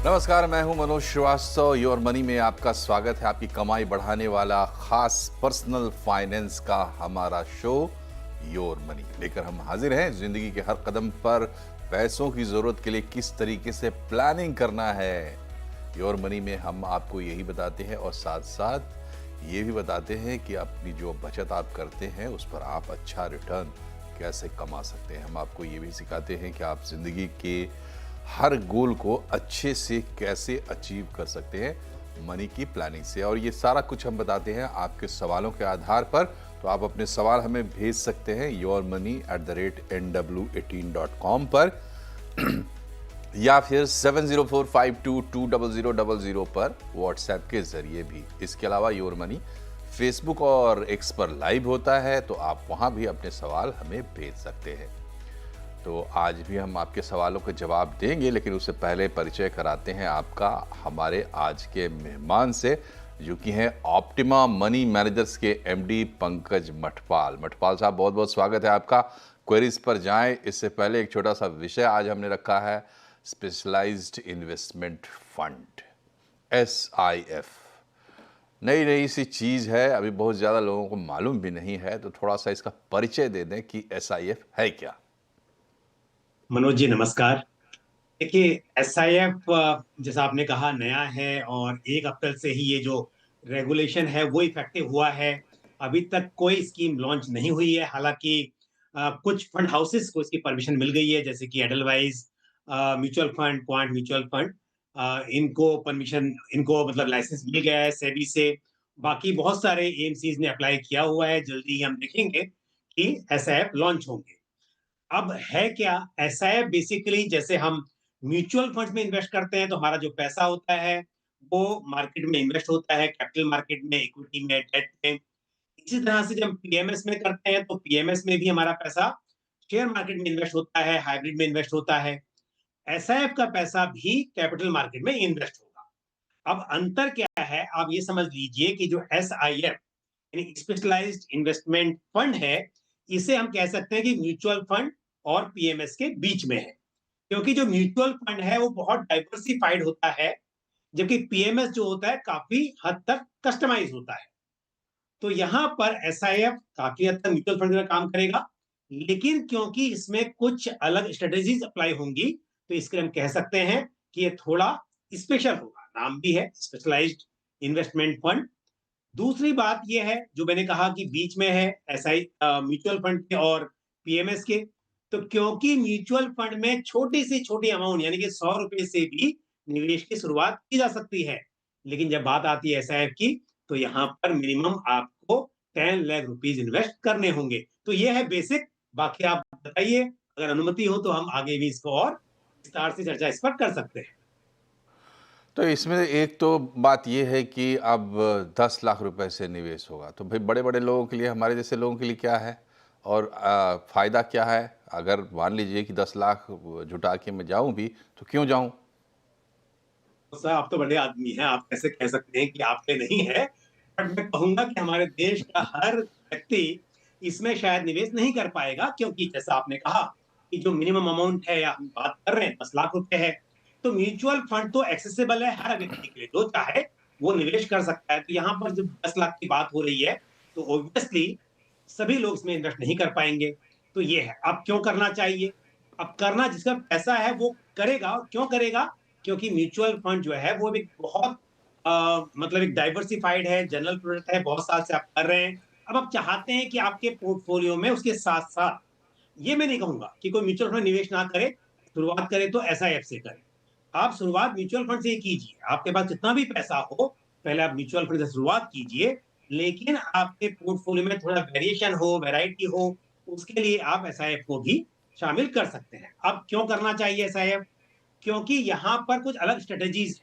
नमस्कार, मैं हूं मनोज श्रीवास्तव। योर मनी में आपका स्वागत है। आपकी कमाई बढ़ाने वाला खास पर्सनल फाइनेंस का हमारा शो योर मनी लेकर हम हाजिर हैं। जिंदगी के हर कदम पर पैसों की जरूरत के लिए किस तरीके से प्लानिंग करना है, योर मनी में हम आपको यही बताते हैं और साथ साथ ये भी बताते हैं कि अपनी जो बचत आप करते हैं उस पर आप अच्छा रिटर्न कैसे कमा सकते हैं। हम आपको ये भी सिखाते हैं कि आप जिंदगी के हर गोल को अच्छे से कैसे अचीव कर सकते हैं मनी की प्लानिंग से, और ये सारा कुछ हम बताते हैं आपके सवालों के आधार पर। तो आप अपने सवाल हमें भेज सकते हैं yourmoney@nw18.com पर या फिर 7045220000 पर व्हाट्सएप के जरिए भी। इसके अलावा योर मनी फेसबुक और एक्स पर लाइव होता है, तो आप वहां भी अपने सवाल हमें भेज सकते हैं। तो आज भी हम आपके सवालों के जवाब देंगे, लेकिन उससे पहले परिचय कराते हैं आपका हमारे आज के मेहमान से, जो कि हैं ऑप्टिमा मनी मैनेजर्स के एमडी पंकज मठपाल। मठपाल साहब, बहुत बहुत स्वागत है आपका। क्वेरीज पर जाएं इससे पहले एक छोटा सा विषय आज हमने रखा है, स्पेशलाइज्ड इन्वेस्टमेंट फंड, SIF। नई नई सी चीज़ है, अभी बहुत ज़्यादा लोगों को मालूम भी नहीं है, तो थोड़ा सा इसका परिचय दे दें कि SIF है क्या। मनोज जी नमस्कार। देखिए, SIF जैसा आपने कहा नया है और 1 अप्रैल से ही ये जो रेगुलेशन है वो इफेक्टिव हुआ है। अभी तक कोई स्कीम लॉन्च नहीं हुई है। हालांकि कुछ फंड हाउसेस को इसकी परमिशन मिल गई है, जैसे कि Edelweiss mutual fund, quant mutual fund, इनको परमिशन, इनको मतलब लाइसेंस मिल गया है सेबी से। बाकी बहुत सारे एएमसीज ने अप्लाई किया हुआ है। जल्दी ही हम देखेंगे कि SIF लॉन्च होंगे। अब है क्या SIF? बेसिकली जैसे हम म्यूचुअल फंड में इन्वेस्ट करते हैं तो हमारा जो पैसा होता है वो मार्केट में इन्वेस्ट होता है, कैपिटल मार्केट में, इक्विटी में, डेट में। इसी तरह से जब पीएमएस में करते हैं तो पीएमएस में भी हमारा पैसा शेयर मार्केट में इन्वेस्ट होता है, हाइब्रिड में इन्वेस्ट होता है। SIF का पैसा भी कैपिटल मार्केट में इन्वेस्ट होगा। अब अंतर क्या है, आप ये समझ लीजिए कि जो SIF यानी स्पेशलाइज्ड इन्वेस्टमेंट फंड है, इसे हम कह सकते हैं कि म्यूचुअल फंड और पीएमएस के बीच में है। क्योंकि जो म्यूचुअल फंड है वो बहुत डाइवर्सिफाइड होता है, जबकि पीएमएस जो होता है काफी हद तक कस्टमाइज होता है। तो यहाँ पर SIF काफी हद तक म्यूचुअल फंड में काम करेगा, लेकिन क्योंकि इसमें कुछ अलग स्ट्रेटेजीज अप्लाई होंगी, तो इसके लिए हम कह सकते हैं कि ये थोड़ा स्पेशल होगा। नाम भी है स्पेशलाइज्ड इन्वेस्टमेंट फंड। दूसरी बात यह है, जो मैंने कहा कि बीच में है एसआई म्यूचुअल फंड के और पीएमएस के। तो क्योंकि म्यूचुअल फंड में छोटी से छोटी अमाउंट यानी कि 100 रुपए से भी निवेश की शुरुआत की जा सकती है, लेकिन जब बात आती है SIF की तो यहाँ पर मिनिमम आपको 10 लाख रुपीज इन्वेस्ट करने होंगे। तो ये है बेसिक। बाकी आप बताइए, अगर अनुमति हो तो हम आगे भी इसको और विस्तार से चर्चा इस पर कर सकते हैं। तो इसमें एक तो बात ये है कि अब 10 लाख रुपए से निवेश होगा, तो भाई बड़े बड़े लोगों के लिए, हमारे जैसे लोगों के लिए क्या है और फायदा क्या है? अगर मान लीजिए कि 10 लाख जुटा के मैं जाऊं भी, तो क्यों जाऊं? सर, आप तो बड़े आदमी हैं, आप कैसे कह सकते हैं कि आपके नहीं है। बट मैं कहूंगा कि हमारे देश का हर व्यक्ति इसमें शायद निवेश नहीं कर पाएगा, क्योंकि जैसा आपने कहा कि जो मिनिमम अमाउंट है, या हम बात कर रहे हैं 10 लाख रुपए है, तो म्यूचुअल फंड तो एक्सेसिबल है हर व्यक्ति के लिए, जो चाहे वो निवेश कर सकता है। तो यहाँ पर जब 10 लाख की बात हो रही है तो ऑब्वियसली सभी लोग इसमें इन्वेस्ट नहीं कर पाएंगे। तो ये है, अब क्यों करना चाहिए? अब करना जिसका पैसा है वो करेगा। और क्यों करेगा? क्योंकि म्यूचुअल फंड जो है वो एक बहुत मतलब एक डाइवर्सिफाइड है, जनरल प्रोडक्ट है, बहुत साल से आप कर रहे हैं। अब आप चाहते हैं कि आपके पोर्टफोलियो में उसके साथ साथ, ये मैं नहीं कहूंगा कि कोई म्यूचुअल फंड निवेश ना करे, शुरुआत करे तो SIF से करे। आप शुरुआत म्यूचुअल फंड से ही कीजिए। आपके पास जितना भी पैसा हो, पहले आप म्यूचुअल फंड से शुरुआत कीजिए, लेकिन आपके पोर्टफोलियो में थोड़ा वेरिएशन हो, वैरायटी हो, उसके लिए आप SIF को भी शामिल कर सकते हैं। अब क्यों करना चाहिए SIF? क्योंकि यहाँ पर कुछ अलग स्ट्रेटेजीज हैं।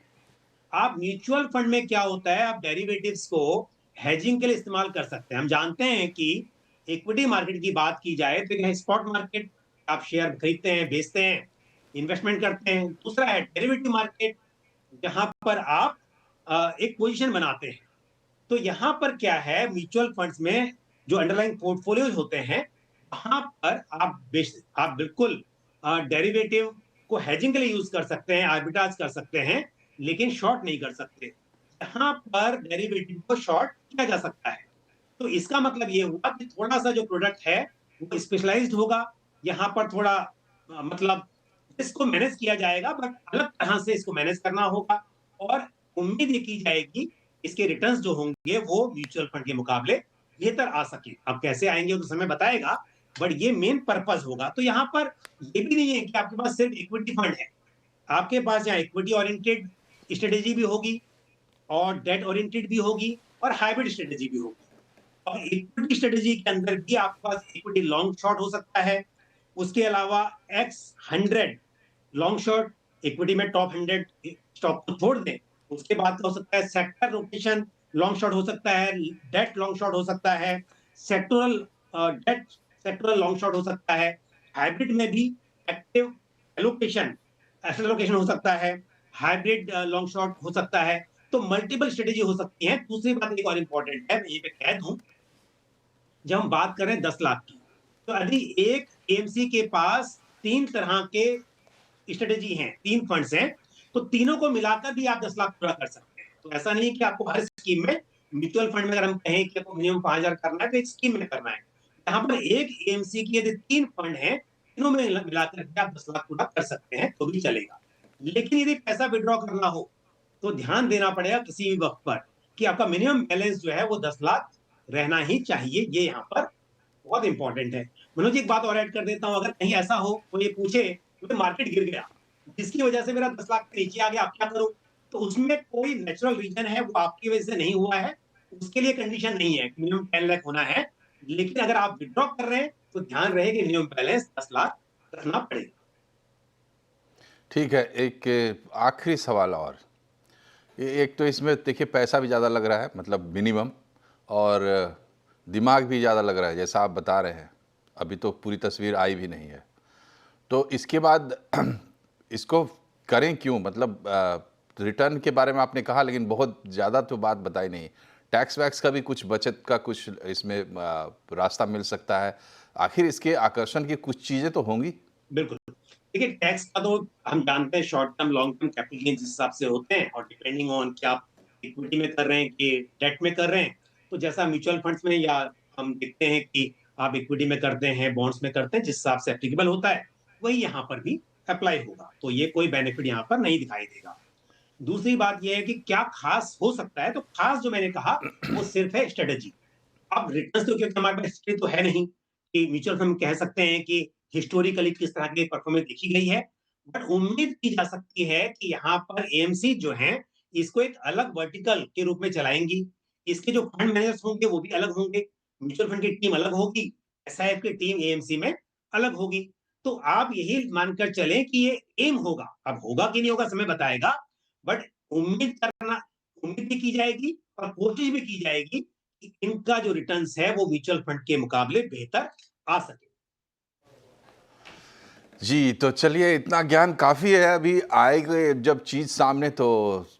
आप म्यूचुअल फंड में क्या होता है, आप डेरिवेटिव्स को हेजिंग के लिए इस्तेमाल कर सकते हैं। हम जानते हैं कि इक्विटी मार्केट की बात की जाए तो स्पॉट मार्केट, आप शेयर खरीदते हैं, बेचते हैं, इन्वेस्टमेंट करते हैं। दूसरा है डेरिवेटिव मार्केट, जहां पर आप एक पोजीशन बनाते हैं। तो यहाँ पर क्या है, म्यूचुअल फंड्स में जो अंडरलाइंग पोर्टफोलियोज होते हैं, वहां पर आप बिल्कुल डेरिवेटिव को हेजिंग के लिए यूज कर सकते हैं, आर्बिट्राज कर सकते हैं, लेकिन शॉर्ट नहीं कर सकते। यहाँ पर डेरिवेटिव को शॉर्ट किया जा सकता है। तो इसका मतलब ये हुआ कि थोड़ा सा जो प्रोडक्ट है वो स्पेशलाइज्ड होगा। यहाँ पर थोड़ा मतलब इसको मैनेज किया जाएगा, बट अलग तरह से इसको मैनेज करना होगा। और उम्मीद ये की जाएगी इसके रिटर्न्स जो होंगे वो म्यूचुअल फंड के मुकाबले बेहतर आ सके। अब कैसे आएंगे तो समय बताएगा, बट ये मेन पर्पज होगा। तो यहाँ पर ये भी नहीं है कि आपके पास सिर्फ इक्विटी फंड है। आपके पास यहाँ इक्विटी ओरिएंटेड स्ट्रेटेजी भी होगी, और डेट ओरिएंटेड भी होगी, और हाइब्रिड स्ट्रेटेजी भी होगी। और इक्विटी स्ट्रेटेजी के अंदर भी आपके पास इक्विटी लॉन्ग शॉर्ट हो सकता है। उसके अलावा X100 लॉन्ग शॉर्ट, इक्विटी में टॉप 100 स्टॉक को छोड़ दें। उसके बाद हो सकता है सेक्टर रोटेशन लॉन्ग शॉर्ट हो सकता है, डेट लॉन्ग शॉर्ट हो सकता है, sectoral debt sectoral long short हो सकता है। हाइब्रिड में भी एक्टिव एलोकेशन एसेट एलोकेशन हो सकता है, हाइब्रिड लॉन्ग शॉर्ट हो सकता है। तो मल्टीपल स्ट्रेटेजी हो सकती है। दूसरी बात एक और इंपॉर्टेंट है, मैं ये पे कह दूं, जब हम बात कर रहे हैं 10 लाख की, तो यदि एक एएमसी के पास 3 तरह के स्ट्रेटेजी हैं, 3 फंड्स हैं, तो तीनों को मिलाकर भी आप 10 लाख पूरा कर सकते हैं। तो ऐसा नहीं है कि आपको हर स्कीम में, म्यूचुअल फंड में अगर हम कहें कि आपको मिनिमम 5,000 करना है तो एक स्कीम में करना है। यहाँ पर एक एएमसी की यदि 3 फंड है, तीनों में मिलाकर के आप 10 लाख पूरा कर सकते हैं तो भी चलेगा। लेकिन यदि पैसा विड्रॉ करना हो तो ध्यान देना पड़ेगा किसी भी वक्त पर कि आपका मिनिमम बैलेंस जो है वो 10 लाख रहना ही चाहिए। ये यहाँ पर बहुत इंपॉर्टेंट है। मनोज, एक बात और ऐड कर देता हूं, अगर कहीं ऐसा हो तो ये पूछे तो मार्केट गिर गया जिसकी वजह से मेरा 10 लाख के नीचे आ गया, आप क्या करो? तो उसमें कोई नेचुरल रीजन है, वो आपकी वजह से नहीं हुआ है, उसके लिए कंडीशन नहीं है मिनिमम 10 लाख होना है। लेकिन अगर आप विड्रॉ कर रहे हैं तो ध्यान रहे कि मिनिमम बैलेंस 10 लाख रखना पड़ेगा। ठीक है, एक आखिरी सवाल और। एक तो इसमें देखिए पैसा भी ज़्यादा लग रहा है, मतलब मिनिमम, और दिमाग भी ज़्यादा लग रहा है जैसा आप बता रहे हैं। अभी तो पूरी तस्वीर आई भी नहीं है। तो इसके बाद इसको करें क्यों? मतलब रिटर्न के बारे में आपने कहा, लेकिन बहुत ज़्यादा तो बात बताई नहीं। टैक्स वैक्स का भी कुछ, बचत का कुछ इसमें रास्ता मिल सकता है। आखिर इसके आकर्षण की कुछ चीज़ें तो होंगी। बिल्कुल। देखिए, टैक्स का तो हम जानते हैं short term long term capital gain जिस हिसाब से होते हैं, और डिपेंडिंग ऑन कि आप इक्विटी में कर रहे हैं कि डेट में कर रहे हैं। तो जैसा म्यूचुअल फंड्स में या हम देखते हैं कि आप इक्विटी में करते हैं, बॉन्ड्स में करते हैं, जिस हिसाब से एप्लीकेबल होता है वही यहाँ पर भी अप्लाई होगा। तो ये कोई बेनिफिट यहाँ पर नहीं दिखाई देगा। दूसरी बात ये है कि क्या खास हो सकता है, तो खास जो मैंने कहा वो सिर्फ है स्ट्रेटेजी। अब रिटर्न्स तो क्योंकि हमारे पास हिस्ट्री तो है नहीं कि म्यूचुअल फंड कह सकते हैं कि हिस्टोरिकली किस तरह की परफॉर्मेंस देखी गई है, बट उम्मीद की जा सकती है कि यहाँ पर एएमसी जो है इसको एक अलग वर्टिकल के रूप में चलाएंगी। इसके जो फंड मैनेजर्स होंगे वो भी अलग होंगे, म्यूचुअल फंड की टीम अलग होगी, एसआईएफ की टीम एएमसी में अलग होगी। तो आप यही मानकर चलें कि ये एम होगा। अब होगा कि नहीं होगा समय बताएगा, बट उम्मीद करना, उम्मीद भी की जाएगी और कोशिश भी की जाएगी कि इनका जो रिटर्न्स है वो म्यूचुअल फंड के मुकाबले बेहतर आ सके। जी, तो चलिए, इतना ज्ञान काफ़ी है। अभी आएगी जब चीज़ सामने तो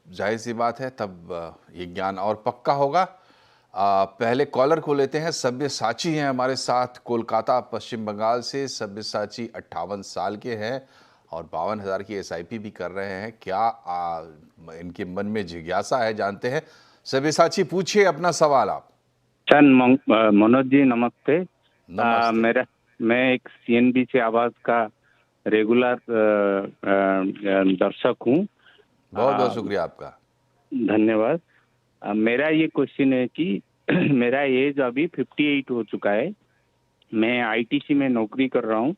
जाहिर सी बात है तब ये ज्ञान और पक्का होगा। पहले कॉलर को लेते हैं। सब्यसाची हैं हमारे साथ, कोलकाता पश्चिम बंगाल से। सब्यसाची 58 साल के हैं और 52,000 की एसआईपी भी कर रहे हैं। क्या इनके मन में जिज्ञासा है, जानते हैं। सब्यसाची, पूछिए अपना सवाल आप। मनोज जी नमस्ते। नमस्ते। मैं एक सीएनबीसी आवाज का रेगुलर दर्शक हूँ। बहुत बहुत शुक्रिया आपका। धन्यवाद। मेरा ये क्वेश्चन है कि मेरा एज अभी 58 हो चुका है। मैं आईटीसी में नौकरी कर रहा हूँ।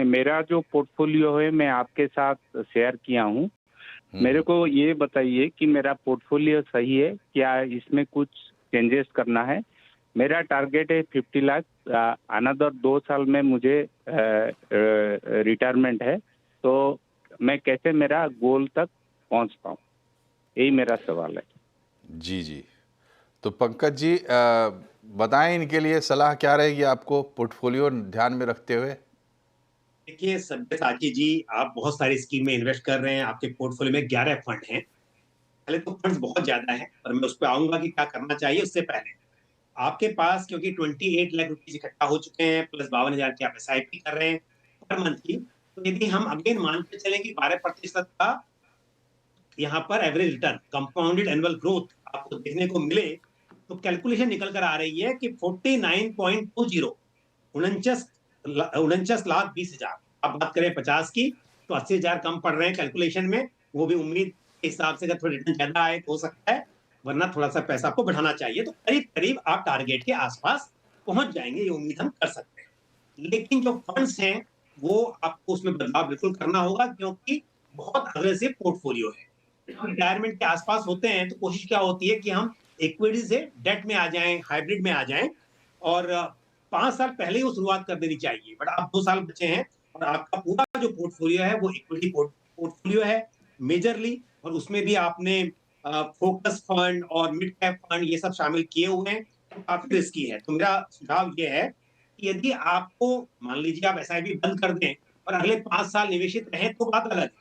मेरा जो पोर्टफोलियो है मैं आपके साथ शेयर किया हूँ। मेरे को ये बताइए कि मेरा पोर्टफोलियो सही है क्या, इसमें कुछ चेंजेस करना है? मेरा टारगेट है 50 लाख। अनदर 2 साल में मुझे रिटायरमेंट है, तो मैं कैसे मेरा गोल तक पहुंच पाऊं, यही मेरा सवाल है। जी जी, तो पंकज जी बताएं, इनके लिए सलाह क्या रहेगी आपको पोर्टफोलियो ध्यान में रखते हुए? देखिए सब्यसाची जी, आप बहुत सारी स्कीम में इन्वेस्ट कर रहे हैं, आपके पोर्टफोलियो में 11 फंड हैं। पहले तो फंड्स बहुत ज्यादा है, और मैं उस पर आऊंगा कि क्या करना चाहिए। उससे पहले आपके पास क्योंकि 28 लाख रुपीज इकट्ठा हो चुके हैं, प्लस 52,000 की आप एसआईपी कर रहे हैं पर मंथ की, तो यदि हम अगेन मान के चलें कि 12% का यहाँ पर average return compounded annual growth आपको देखने को मिले, तो कैलकुलेशन निकल कर आ रही है कि 49.20 49,20,000। अब बात करें 50 की तो 80,000 कम पड़ रहे हैं कैलकुलेशन में, वो भी उम्मीद के हिसाब से अगर थोड़ा रिटर्न ज्यादा आए तो हो सकता है, वरना थोड़ा सा पैसा आपको बढ़ाना चाहिए। तो करीब करीब आप टारगेट के आसपास पहुंच जाएंगे, ये उम्मीद हम कर सकते हैं। लेकिन जो फंड्स हैं वो आपको उसमें बदलाव बिल्कुल करना होगा, क्योंकि बहुत अग्रेसिव पोर्टफोलियो है। रिटायरमेंट के आसपास होते हैं तो कोशिश क्या होती है कि हम इक्विटी से डेट में आ जाएं, हाइब्रिड में आ जाएं, और 5 साल पहले ही वो शुरुआत कर देनी चाहिए। बट आप 2 साल बचे हैं और आपका पूरा जो पोर्टफोलियो है वो इक्विटी पोर्टफोलियो है मेजरली, और उसमें भी आपने फोकस फंड और मिड कैप फंड ये सब शामिल किए हुए हैं, तो काफी रिस्की है। तो मेरा सुझाव ये है कि यदि आपको मान लीजिए आप एसआईपी बंद कर दें और अगले 5 साल निवेशित रहें तो बात अलग है,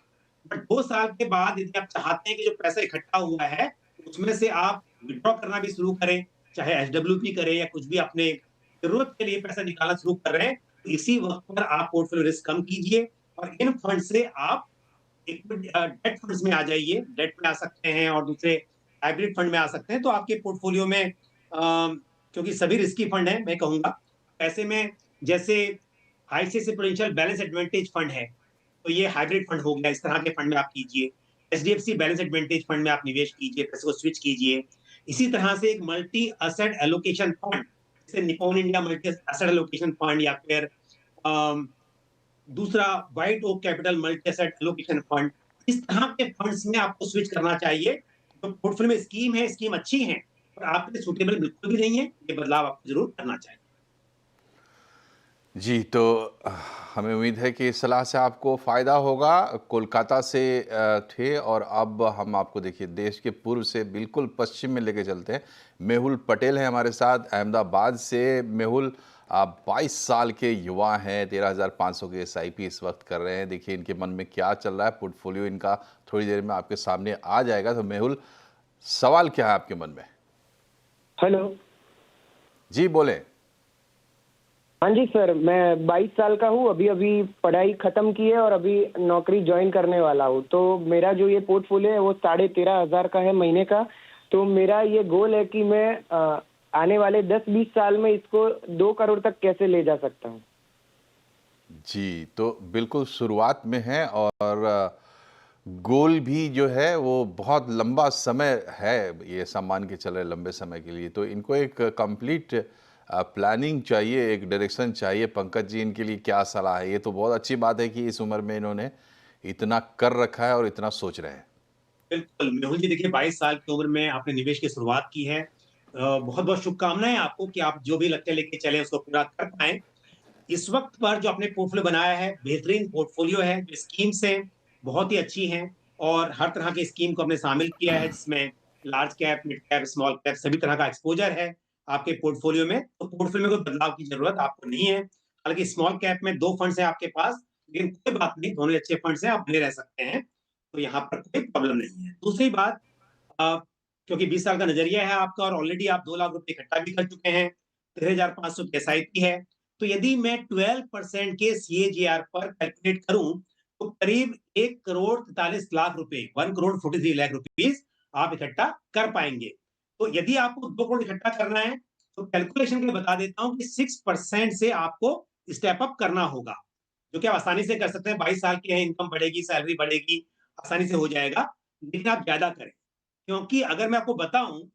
बट 2 साल के बाद यदि आप चाहते हैं कि जो पैसा इकट्ठा हुआ है उसमें से आप विड्रॉ करना भी शुरू करें, चाहे एसडब्ल्यूपी करें या कुछ भी अपने जरूरत के लिए पैसा निकालना शुरू कर रहे हैं, तो इसी वक्त पर आप पोर्टफोलियो रिस्क कम कीजिए और इन फंड से आप डेट फंड्स में आ जाइए। डेट में आ सकते हैं और दूसरे हाइब्रिड फंड में आ सकते हैं। तो आपके पोर्टफोलियो में क्योंकि सभी रिस्की फंड है मैं कहूंगा, ऐसे में जैसे ICICI prudential balance advantage fund है तो ये हाइब्रिड फंड हो गया, इस तरह के फंड में आप कीजिए। एचडीएफसी बैलेंस एडवांटेज फंड में आप निवेश कीजिए, पैसे को स्विच कीजिए। इसी तरह से एक मल्टी एसेट एलोकेशन फंड जैसे Nippon India multi asset allocation fund, या फिर दूसरा White Oak capital multi asset allocation fund, इस तरह के फंड्स में आपको स्विच करना चाहिए। तो पोर्टफोलियो में स्कीम है, स्कीम अच्छी है, पर आपके लिए सूटेबल बिल्कुल भी नहीं है, ये बदलाव आपको जरूर करना चाहिए। जी, तो हमें उम्मीद है कि इस सलाह से आपको फ़ायदा होगा। कोलकाता से थे और अब हम आपको देखिए देश के पूर्व से बिल्कुल पश्चिम में लेके चलते हैं। मेहुल पटेल हैं हमारे साथ अहमदाबाद से। मेहुल, आप 22 साल के युवा हैं, 13,500 के एसआईपी इस वक्त कर रहे हैं। देखिए इनके मन में क्या चल रहा है, पोर्टफोलियो इनका थोड़ी देर में आपके सामने आ जाएगा। तो मेहुल, सवाल क्या है आपके मन में? हेलो जी बोलें। हाँ जी सर, मैं 22 साल का हूँ, अभी अभी पढ़ाई खत्म की है और अभी नौकरी ज्वाइन करने वाला हूँ। तो मेरा जो ये पोर्टफोलियो है वो 13,500 का है महीने का। तो मेरा ये गोल है कि मैं आने वाले 10-20 साल में इसको 2 करोड़ तक कैसे ले जा सकता हूँ। जी, तो बिल्कुल शुरुआत में है और गोल भी जो है वो बहुत लंबा समय है, ये सम्मान के चल रहे लंबे समय के लिए। तो इनको एक कंप्लीट प्लानिंग चाहिए, एक डायरेक्शन चाहिए। पंकज जी, इनके लिए क्या सलाह है? ये तो बहुत अच्छी बात है कि इस उम्र में इन्होंने इतना कर रखा है और इतना सोच रहे हैं। बिल्कुल मेहुल जी, देखिए 22 साल की उम्र में आपने निवेश की शुरुआत की है। बहुत बहुत शुभकामनाएं आपको कि आप जो भी लक्ष्य लेके चले उसको पूरा कर पाए। इस वक्त पर जो आपने पोर्टफोलियो बनाया है बेहतरीन पोर्टफोलियो है, जो स्कीम्स हैं बहुत ही अच्छी हैं और हर तरह की स्कीम को हमने शामिल किया है, जिसमें large cap, mid cap, small cap सभी तरह का एक्सपोजर है आपके पोर्टफोलियो में। तो पोर्टफोलियो में कोई बदलाव की जरूरत आपको नहीं है। हालांकि स्मॉल कैप में 2 फंड्स हैं आपके पास, लेकिन कोई बात नहीं, दोनों अच्छे फंड्स हैं, आप बने रह सकते हैं, तो यहाँ पर कोई प्रॉब्लम नहीं है। दूसरी बात, क्योंकि 20 साल का नजरिया है आपका और ऑलरेडी आप 2 लाख रुपए इकट्ठा भी कर चुके हैं, 13,500 की एसआईपी है, तो यदि मैं 12% के सीएजीआर पर कैलकुलेट करूं तो करीब 1,43,00,000 रुपए, 1,43,00,000 रुपीज आप इकट्ठा कर पाएंगे। तो यदि आपको 2 करोड़ इकट्ठा करना है तो कैलकुलेशन के लिए बता देता हूं कि 6% से आपको स्टेप अप करना होगा, जो कि आप आसानी से कर सकते हैं। 22 साल के हैं, इनकम बढ़ेगी, सैलरी बढ़ेगी, आसानी से हो जाएगा। लेकिन आप ज्यादा करें, क्योंकि अगर मैं आपको बताऊं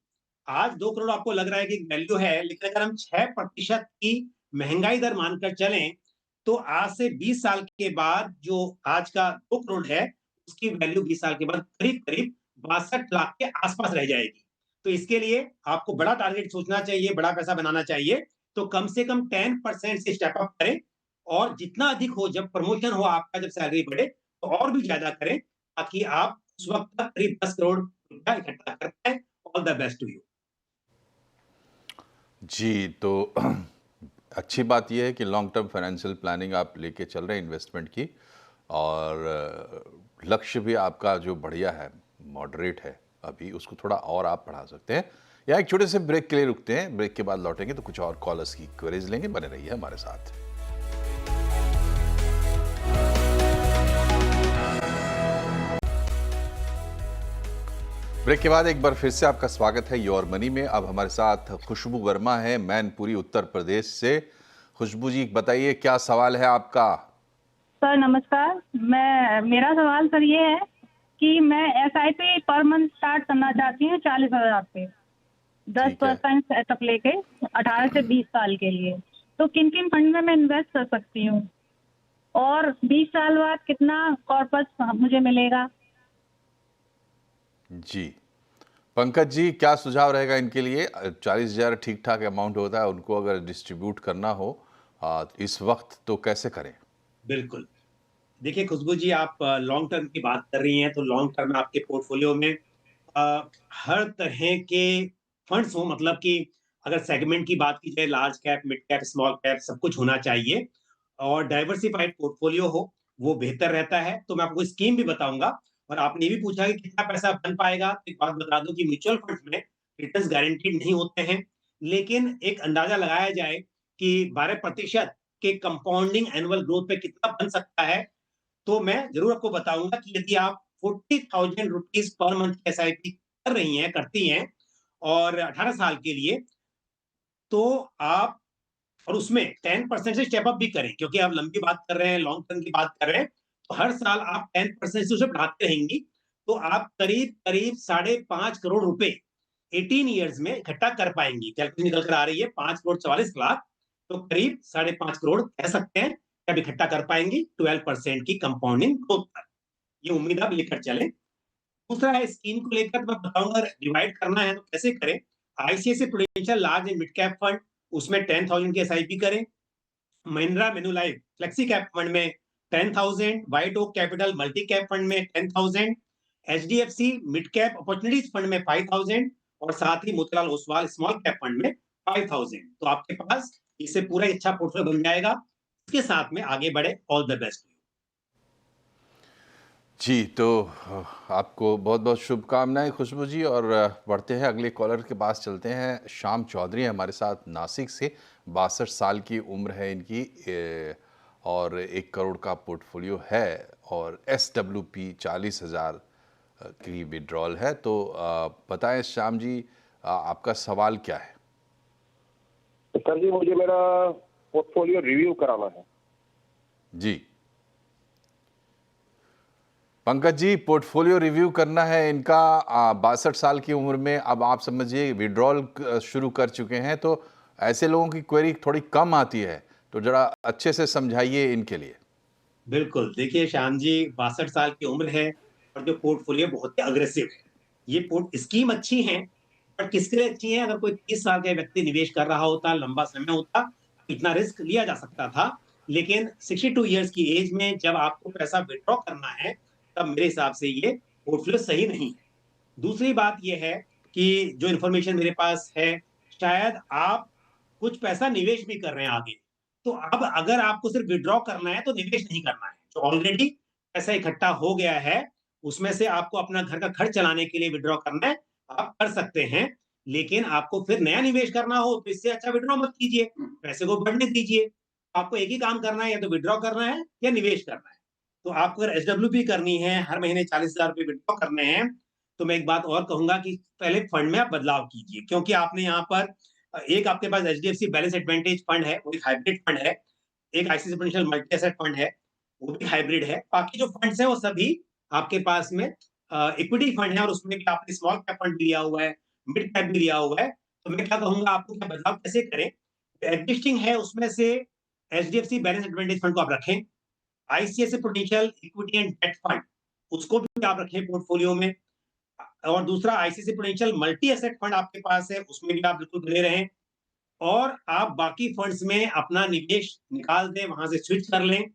आज 2 करोड़ आपको लग रहा है कि वैल्यू है, लेकिन अगर हम 6% की महंगाई दर मानकर चलें तो आज से 20 साल के बाद जो आज का 2 करोड़ है उसकी वैल्यू 20 साल के बाद करीब करीब 62 लाख के आसपास रह जाएगी। तो इसके लिए आपको बड़ा टारगेट सोचना चाहिए, बड़ा पैसा बनाना चाहिए। तो कम से कम 10% से स्टेप अप करें और जितना अधिक हो, जब प्रमोशन हो आपका, जब सैलरी बढ़े तो और भी ज्यादा करें, ताकि आप उस वक्त तक करीब 10 करोड़ रुपया इकट्ठा कर पाए। All the best to you. जी, तो अच्छी बात यह है कि लॉन्ग टर्म फाइनेंशियल प्लानिंग आप लेके चल रहे हैं इन्वेस्टमेंट की, और लक्ष्य भी आपका जो बढ़िया है, मॉडरेट है, अभी उसको थोड़ा और आप बढ़ा सकते हैं। या एक छोटे से ब्रेक के लिए रुकते हैं, ब्रेक के बाद लौटेंगे तो कुछ और कॉलर्स की क्वेरीज लेंगे। बने रहिए हमारे साथ। ब्रेक के बाद एक बार फिर से आपका स्वागत है योर मनी में। अब हमारे साथ खुशबू वर्मा है मैनपुरी उत्तर प्रदेश से। खुशबू जी बताइए क्या सवाल है आपका। सर नमस्कार। मेरा सवाल सर ये है कि मैं SIP पर मंथ स्टार्ट करना चाहती हूँ 40,000 पे, 10% सेटअप लेके 18 से 20 साल के लिए। तो किन किन फंड में मैं इन्वेस्ट कर सकती हूँ और 20 साल बाद कितना कॉर्पस मुझे मिलेगा? जी पंकज जी क्या सुझाव रहेगा इनके लिए। 40,000 ठीक ठाक अमाउंट होता है, उनको अगर डिस्ट्रीब्यूट करना हो इस वक्त तो कैसे करें। बिल्कुल। देखिए खुशबू जी, आप लॉन्ग टर्म की बात कर रही हैं, तो लॉन्ग टर्म में आपके पोर्टफोलियो में हर तरह के फंड्स हो, मतलब कि अगर सेगमेंट की बात की जाए, large cap, mid cap, small cap, सब कुछ होना चाहिए और डाइवर्सिफाइड पोर्टफोलियो हो, वो बेहतर रहता है। तो मैं आपको स्कीम भी बताऊंगा। और आपने ये भी पूछा कि कितना पैसा बन पाएगा, तो एक बात बता दूं कि म्यूचुअल फंड्स में रिटर्न्स गारंटीड नहीं होते हैं, लेकिन एक अंदाजा लगाया जाए कि 12% के कंपाउंडिंग एनुअल ग्रोथ पे कितना बन सकता है। तो मैं जरूर आपको बताऊंगा कि यदि आप 40,000 रुपीज पर मंथ की SIP कर रही हैं, करती हैं और 18 साल के लिए, तो आप और उसमें 10% से स्टेप अप भी करें, क्योंकि आप लंबी बात कर रहे हैं, लॉन्ग टर्म की बात कर रहे हैं, तो हर साल आप 10% से उसे बढ़ाते रहेंगी, तो आप करीब करीब 5.5 करोड़ रुपए 18 ईयर्स में इकट्ठा कर पाएंगी। कैलकुलेशन निकल कर आ रही है 5,44,00,000। तो करीब 5.5 करोड़ कह सकते हैं कि आप इकट्ठा कर पाएंगी 12% की कंपाउंडिंग ग्रोथ पर। ये उम्मीद आप लेकर चलें। दूसरा है स्कीम को लेकर, तो मैं बताऊंगा डिवाइड करना है तो कैसे करें। ICICI Prudential large and mid cap fund, उसमें 10,000 की SIP करें। Mahindra Manulife flexi cap fund में 10,000, White Oak capital multi cap fund में 10,000, HDFC mid cap opportunities fund में 5,000 और साथ ही Motilal Oswal small cap fund में 5,000। तो आपके पास इससे पूरा अच्छा पोर्टफोलियो बन जाएगा। इसके साथ में आगे बढ़े। All the best. जी तो आपको बहुत बहुत शुभकामनाएं खुशबू जी। और बढ़ते हैं अगले कॉलर के पास, चलते हैं। श्याम चौधरी हमारे साथ नासिक से, 62 साल की उम्र है इनकी और 1 करोड़ का पोर्टफोलियो है और SWP 40,000 की विड्रॉल है। तो बताएं श्याम जी आपका सवाल क्या है। सर जी मुझे मेरा पोर्टफोलियो रिव्यू कराना है। जी पंकज जी पोर्टफोलियो रिव्यू करना है इनका 62 साल की उम्र में। अब आप समझिए विड्रॉल शुरू कर चुके हैं, तो ऐसे लोगों की क्वेरी थोड़ी कम आती है, तो जरा अच्छे से समझाइए इनके लिए। बिल्कुल। देखिए श्याम जी, 62 साल की उम्र है और जो पोर्टफोलियो बहुत ही अग्रेसिव है। ये पोर्ट स्कीम अच्छी है, पर किसके लिए अच्छी है? अगर कोई 30 साल का व्यक्ति निवेश कर रहा होता, लंबा समय होता, इतना रिस्क लिया जा सकता था। लेकिन 62 ईयर्स की एज में जब आपको पैसा विड्रॉ करना है, तब मेरे हिसाब से ये पोर्टफोलियो सही नहीं है। दूसरी बात ये है कि जो इन्फॉर्मेशन मेरे पास है, शायद आप कुछ पैसा निवेश भी कर रहे हैं आगे। तो अब अगर आपको सिर्फ विड्रॉ करना है तो निवेश नहीं करना है। जो ऑलरेडी पैसा इकट्ठा हो गया है, उसमें से आपको अपना घर का खर्च चलाने के लिए विड्रॉ करना है, आप कर सकते हैं। लेकिन आपको फिर नया निवेश करना हो तो इससे अच्छा विड्रॉ मत कीजिए, पैसे को बढ़ने दीजिए। आपको एक ही काम करना है, या तो विड्रॉ करना है या निवेश करना है। तो आपको अगर SWP करनी है, हर महीने 40,000 रुपए विड्रॉ करने हैं, तो मैं एक बात और कहूंगा कि पहले फंड में आप बदलाव कीजिए, क्योंकि आपने यहाँ पर एक आपके पास HDFC बैलेंस एडवांटेज फंड है, वो एक हाइब्रिड फंड है। एक ICICI Prudential multi asset fund है, वो भी हाइब्रिड है। बाकी जो फंड्स हैं वो सभी आपके पास में इक्विटी फंड है, और उसमें भी आपने स्मॉल कैप फंड भी लिया हुआ है, मिड कैप भी लिया हुआ है। तो मैं क्या कहूंगा आपको, क्या बदलाव कैसे करें? एग्जिस्टिंग है उसमें से HDFC बैलेंस एडवांटेज फंड को आप रखें। ICICI Prudential equity and debt fund, उसको भी आप रखें पोर्टफोलियो में। और दूसरा ICICI Prudential multi asset fund आपके पास है, उसमें भी आप बिल्कुल बने रहें। और आप बाकी फंड्स में अपना निवेश निकाल दें, वहां से स्विच कर लें।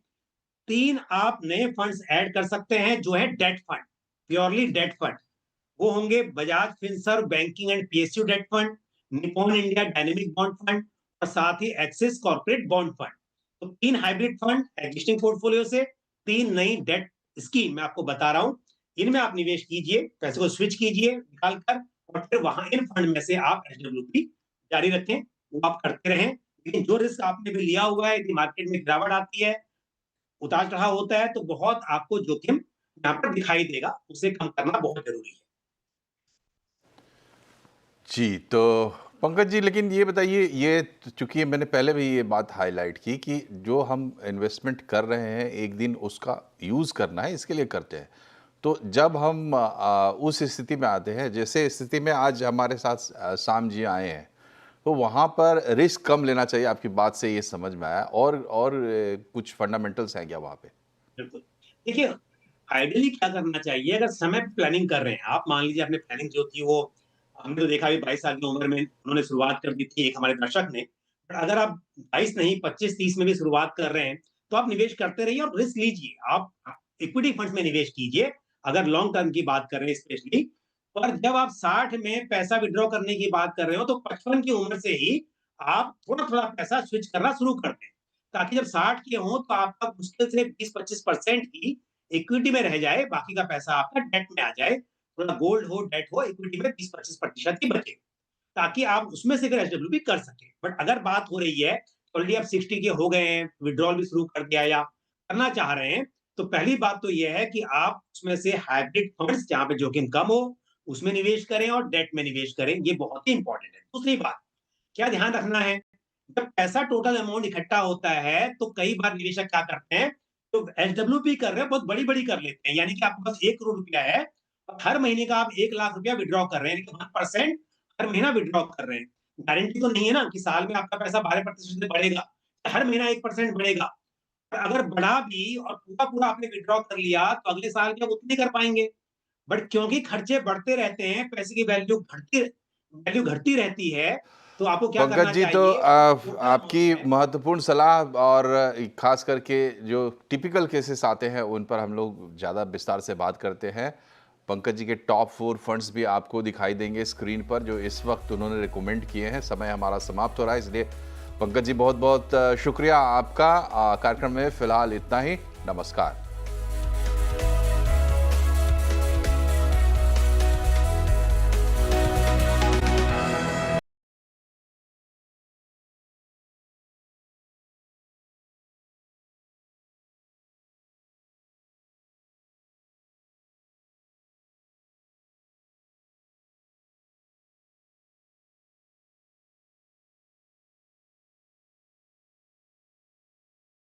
3 आप नए फंड्स ऐड कर सकते हैं, जो है debt fund, purely debt fund. वो होंगे Bajaj Finserv banking and PSU debt fund, Nippon India dynamic bond fund और साथ ही एक्सिस कॉर्पोरेट बॉन्ड फंड। तो 3 हाइब्रिड फंड एग्जिस्टिंग पोर्टफोलियो से, 3 नई डेट स्कीम मैं आपको बता रहा हूं। इनमें आप निवेश कीजिए, पैसे को स्विच कीजिए निकालकर, और फिर वहां इन फंड में से आप SWP जारी रखें, वो आप करते रहें। लेकिन जो रिस्क आपने भी लिया हुआ है, यदि मार्केट में गिरावट आती है, उतार चढ़ाव होता है, तो बहुत आपको जोखिम यहाँ पर दिखाई देगा, उसे कम करना बहुत जरूरी है। जी, तो पंकज जी, लेकिन ये बताइए, ये चूंकि मैंने पहले भी ये बात हाईलाइट की कि जो हम इन्वेस्टमेंट कर रहे हैं एक दिन उसका यूज़ करना है, इसके लिए करते हैं। तो जब हम उस स्थिति में आते हैं, जैसे स्थिति में आज हमारे साथ शाम जी आए हैं, तो वहाँ पर रिस्क कम लेना चाहिए, आपकी बात से ये समझ में आया। और कुछ फंडामेंटल्स हैं क्या वहाँ पे? बिल्कुल। देखिए, आइडियली क्या करना चाहिए, अगर समय पे प्लानिंग कर रहे हैं आप, मान लीजिए आपने प्लानिंग जो थी वो, हमने तो देखा अभी 22 साल की उम्र में उन्होंने शुरुआत कर दी थी एक हमारे दर्शक ने। पर अगर आप 22 नहीं 25-30 में भी शुरुआत कर रहे हैं, तो आप निवेश करते रहिए और रिस्क लीजिए। आप इक्विटी फंड्स में निवेश कीजिए, अगर लॉन्ग टर्म की बात कर रहे हैं स्पेशली। और जब आप 60 में पैसा विथड्रॉ करने की बात कर रहे हो, तो 55 की उम्र से ही आप थोड़ा-थोड़ा पैसा स्विच करना शुरू कर दें। ताकि जब 60 के हों तो आपका मुश्किल से 20-25% ही इक्विटी में रह जाए, बाकी का पैसा आपका डेट में आ जाए। थोड़ा गोल्ड हो, डेट हो, इक्विटी में 20-25% ही बचे, ताकि आप उसमें से फिर एसडब्ल्यूपी कर सकें। बट अगर बात हो रही है, ऑलरेडी आप 60 के हो गए हैं, विथड्रॉल भी शुरू कर दिया या करना चाह रहे हैं, तो पहली बात तो ये है कि आप उसमें से हाइब्रिड फंड्स जहाँ पे जोखिम कम हो, उसमें निवेश करें और डेट में निवेश करें। ये बहुत ही इंपॉर्टेंट है। दूसरी बात, क्या ध्यान रखना है, जब पैसा टोटल अमाउंट इकट्ठा होता है, तो कई बार निवेशक क्या करते हैं, तो एसडब्ल्यूपी कर रहे हैं, बहुत बड़ी-बड़ी कर लेते हैं। यानी कि आपके पास 1 करोड़ रुपया है और हर महीने का आप 1 लाख रुपया विथड्रॉ कर रहे हैं, यानी कि 1% हर महीना विथड्रॉ कर रहे हैं। गारंटी तो नहीं है ना कि साल में आपका पैसा 12% से बढ़ेगा, हर महीना 1% बढ़ेगा। और अगर बढ़ा भी और पूरा-पूरा आपने विथड्रॉ कर लिया, तो अगले साल भी आप उतने कर पाएँगे। बट क्योंकि खर्चे बढ़ते रहते हैं, पैसे की वैल्यू घटती रहती है, तो आपको क्या पंकज करना जी, तो चाहिए, टोटल आपकी अमाउंट है। महत्वपूर्ण सलाह, और खास करके जो टिपिकल केसेस आते हैं उन पर हम लोग ज़्यादा विस्तार से बात करते हैं। पंकज जी के टॉप 4 फंड्स भी आपको दिखाई देंगे स्क्रीन पर, जो इस वक्त उन्होंने रिकमेंड किए हैं। समय हमारा समाप्त हो रहा है, इसलिए पंकज जी बहुत बहुत शुक्रिया आपका। कार्यक्रम में फिलहाल इतना ही। नमस्कार।